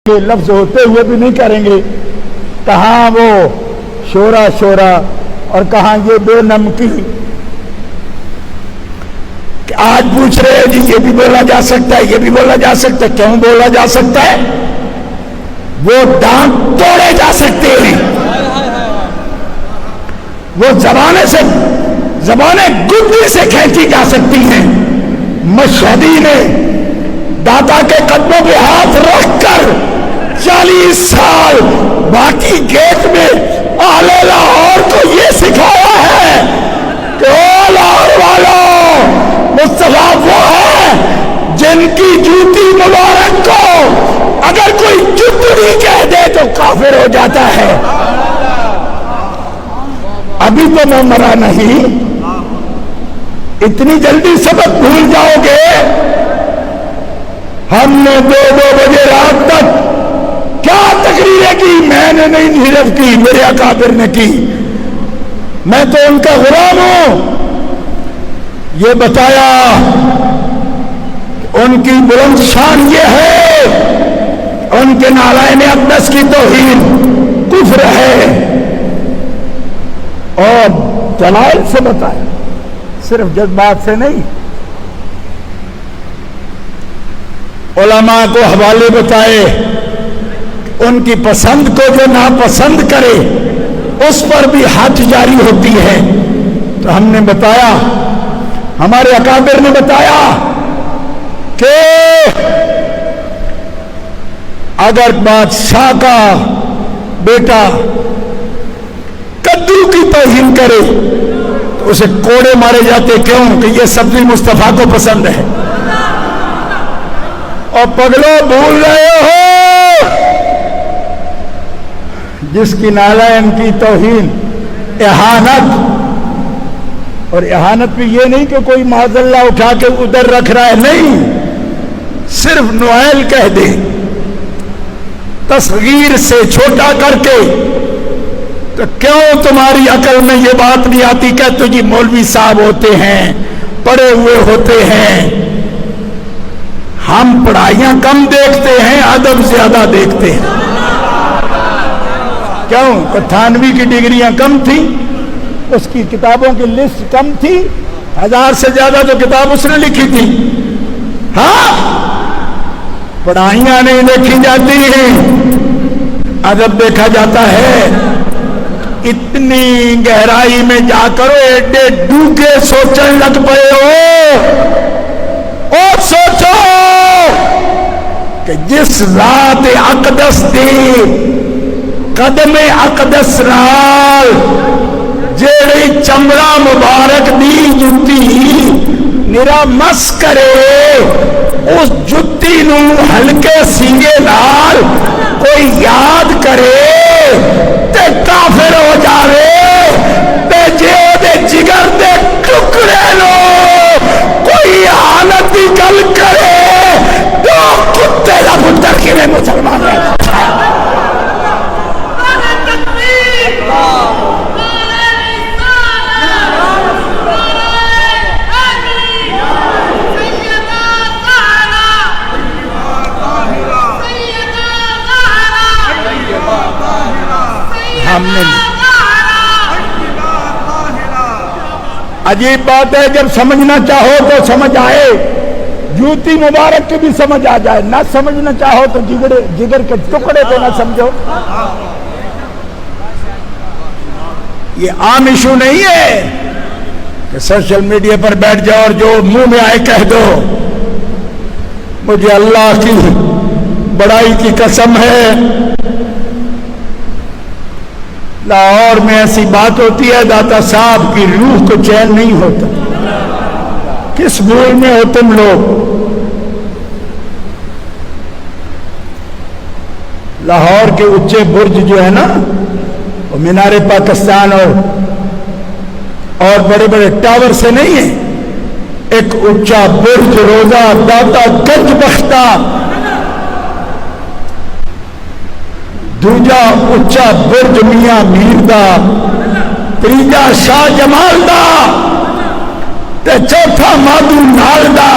کے لفظ ہوتے ہوئے بھی نہیں کریں گے. کہاں وہ شورا شورا اور کہاں یہ بے نمکی. آج پوچھ رہے ہیں جی یہ بھی بولا جا سکتا ہے, یہ بھی بولا جا سکتا ہے. کیوں بولا جا سکتا ہے؟ وہ دانت توڑے جا سکتے ہیں, وہ زبانیں گدی سے کھینچی جا سکتی ہیں. مشہدی نے داتا کے قدموں پہ ہاتھ رکھ کر 40 سال باقی گیٹ میں اہل لاہور کو یہ سکھایا ہے کہ او لاہور والوں, مصطفیٰ وہ ہے جن کی جوتی مبارک کو اگر کوئی جتڑی کہہ دے تو کافر ہو جاتا ہے. ابھی تو میں مرا نہیں, اتنی جلدی سبق بھول جاؤ گے. ہم نے 2 بجے رات تک کیا تقریریں کی, میں نے نہیں نیرف کی, میرے اکابر نے کی. میں تو ان کا غلام ہوں. یہ بتایا ان کی بلند شان یہ ہے, ان کے نالائن اقدس کی توہین کفر ہے, اور دلائل سے بتایا, صرف جذبات سے نہیں. علماء کو حوالے بتائے, ان کی پسند کو جو ناپسند کرے اس پر بھی حد جاری ہوتی ہے. تو ہم نے بتایا, ہمارے اکابر نے بتایا کہ اگر بادشاہ کا بیٹا کدو کی توہین کرے تو اسے کوڑے مارے جاتے. کیوں؟ کہ یہ سبزی مصطفیٰ کو پسند ہے. اور پگلو بھول رہے ہو, جس کی نالائن کی توہین اہانت, اور اہانت بھی یہ نہیں کہ کوئی معاذ اللہ اٹھا کے ادھر رکھ رہا ہے, نہیں, صرف نوائل کہہ دے تصغیر سے چھوٹا کر کے. تو کیوں تمہاری عقل میں یہ بات نہیں آتی کہ تو جی مولوی صاحب ہوتے ہیں, پڑھے ہوئے ہوتے ہیں. ہم پڑھائیاں کم دیکھتے ہیں, ادب زیادہ دیکھتے ہیں. کیوں؟ تھانوی کی ڈگریاں کم تھیں, اس کی کتابوں کی لسٹ کم تھی, 1000 سے زیادہ تو کتاب اس نے لکھی تھی. ہاں, پڑھائیاں نہیں دیکھی جاتی ہیں, ادب دیکھا جاتا ہے. اتنی گہرائی میں جا کرو, ایڈے ڈوگے سوچنے لگ پڑے ہو. اور سوچو کہ جس ذات اقدس دی قدم اقدس نال جیڑی چمڑا مبارک دی جتی نرا مس کرے, اس جتی نو ہلکے سینگے نال کوئی یاد کرے تے کافر ہو جاوے. تے جے دے جگر دے ٹکڑے نو کوئی حالت کی گل کرے تو کتے دا پتر کیویں مسلمان ہے. عجیب بات ہے, جب سمجھنا چاہو تو سمجھ آئے, جوتی مبارک کی بھی سمجھ آ جائے. نہ سمجھنا چاہو تو جگر کے ٹکڑے پہ نہ سمجھو. یہ عام ایشو نہیں ہے کہ سوشل میڈیا پر بیٹھ جاؤ اور جو منہ میں آئے کہہ دو. مجھے اللہ کی بڑائی کی قسم ہے, لاہور میں ایسی بات ہوتی ہے داتا صاحب کی روح کو چین نہیں ہوتا. کس بھول میں ہو تم لوگ؟ لاہور کے اونچے برج جو ہے نا, وہ مینار پاکستان اور بڑے بڑے ٹاور سے نہیں ہے. ایک اونچا برج روزہ داتا گنج بختہ, دوجا اچا برج میاں میر دا, تیجا شاہ جمال دا, تے چوتھا مادو نال دا.